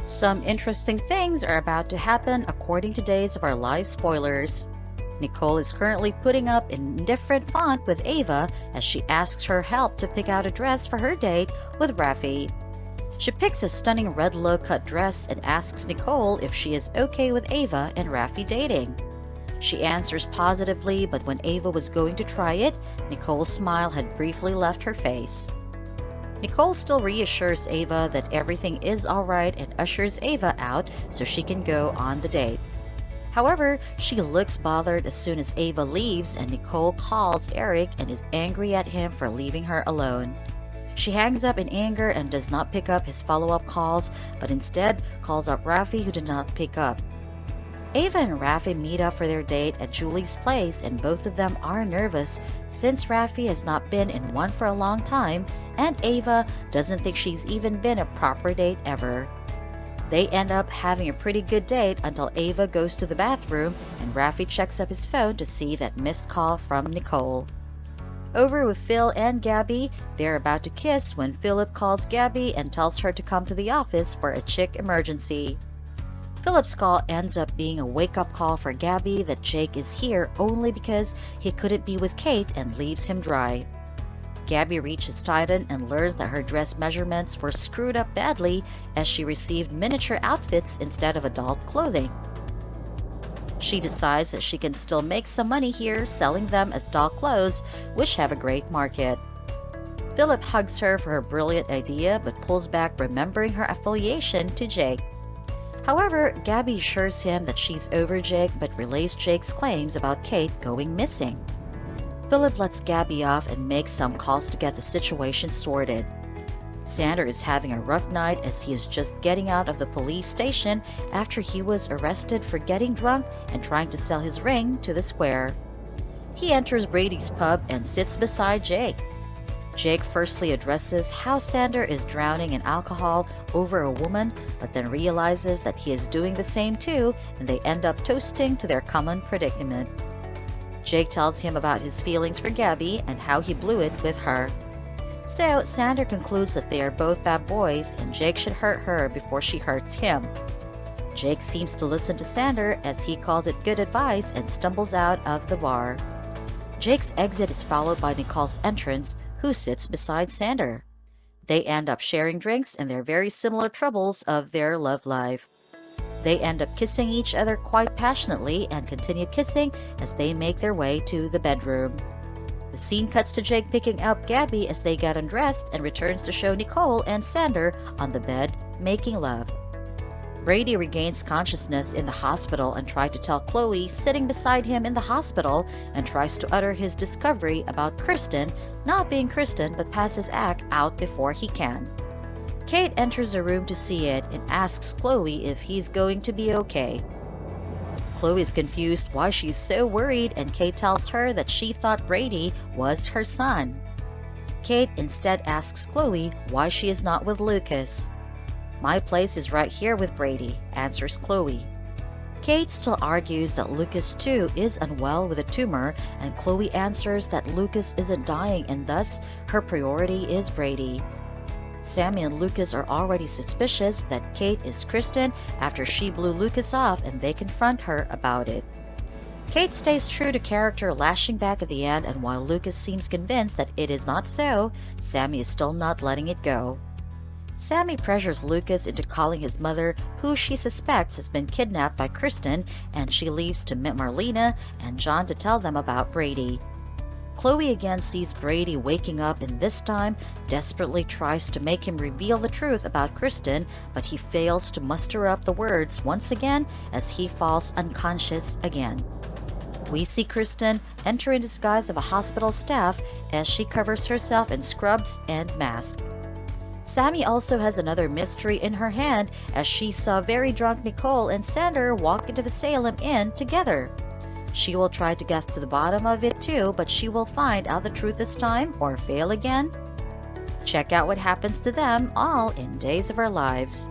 Some interesting things are about to happen according to Days of Our Lives spoilers. Nicole is currently putting up in different font with Ava as she asks her help to pick out a dress for her date with Rafi. She picks a stunning red low-cut dress and asks Nicole if she is okay with Ava and Rafi dating. She answers positively, but when Ava was going to try it, Nicole's smile had briefly left her face. Nicole still reassures Ava that everything is alright and ushers Ava out so she can go on the date. However, she looks bothered as soon as Ava leaves and Nicole calls Eric and is angry at him for leaving her alone. She hangs up in anger and does not pick up his follow-up calls, but instead calls up Rafi, who did not pick up. Ava and Rafi meet up for their date at Julie's place, and both of them are nervous since Rafi has not been in one for a long time and Ava doesn't think she's even been a proper date ever. They end up having a pretty good date until Ava goes to the bathroom and Rafi checks up his phone to see that missed call from Nicole. Over with Phil and Gabby, they're about to kiss when Philip calls Gabby and tells her to come to the office for a chick emergency. Philip's call ends up being a wake-up call for Gabby that Jake is here only because he couldn't be with Kate and leaves him dry. Gabby reaches Titan and learns that her dress measurements were screwed up badly as she received miniature outfits instead of adult clothing. She decides that she can still make some money here selling them as doll clothes, which have a great market. Philip hugs her for her brilliant idea but pulls back, remembering her affiliation to Jake. However, Gabby assures him that she's over Jake but relays Jake's claims about Kate going missing. Philip lets Gabby off and makes some calls to get the situation sorted. Xander is having a rough night as he is just getting out of the police station after he was arrested for getting drunk and trying to sell his ring to the square. He enters Brady's pub and sits beside Jake. Jake firstly addresses how Xander is drowning in alcohol over a woman, but then realizes that he is doing the same too, and they end up toasting to their common predicament. Jake tells him about his feelings for Gabby and how he blew it with her. So Xander concludes that they are both bad boys and Jake should hurt her before she hurts him. Jake seems to listen to Xander as he calls it good advice and stumbles out of the bar. Jake's exit is followed by Nicole's entrance, who sits beside Xander. They end up sharing drinks and their very similar troubles of their love life. They end up kissing each other quite passionately and continue kissing as they make their way to the bedroom. The scene cuts to Jake picking up Gabby as they get undressed and returns to show Nicole and Xander on the bed making love. Brady regains consciousness in the hospital and tries to tell Chloe sitting beside him in the hospital and tries to utter his discovery about Kristen not being Kristen but passes act out before he can. Kate enters the room to see it and asks Chloe if he's going to be okay. Chloe is confused why she's so worried and Kate tells her that she thought Brady was her son. Kate instead asks Chloe why she is not with Lucas. "My place is right here with Brady," answers Chloe. Kate still argues that Lucas too is unwell with a tumor, and Chloe answers that Lucas isn't dying and thus her priority is Brady. Sami and Lucas are already suspicious that Kate is Kristen after she blew Lucas off and they confront her about it. Kate stays true to character, lashing back at the end, and while Lucas seems convinced that it is not so, Sami is still not letting it go. Sami pressures Lucas into calling his mother, who she suspects has been kidnapped by Kristen, and she leaves to meet Marlena and John to tell them about Brady. Chloe again sees Brady waking up and this time desperately tries to make him reveal the truth about Kristen, but he fails to muster up the words once again as he falls unconscious again. We see Kristen enter in disguise of a hospital staff as she covers herself in scrubs and mask. Sami also has another mystery in her hand as she saw very drunk Nicole and Xander walk into the Salem Inn together. She will try to get to the bottom of it too, but she will find out the truth this time or fail again. Check out what happens to them all in Days of Our Lives.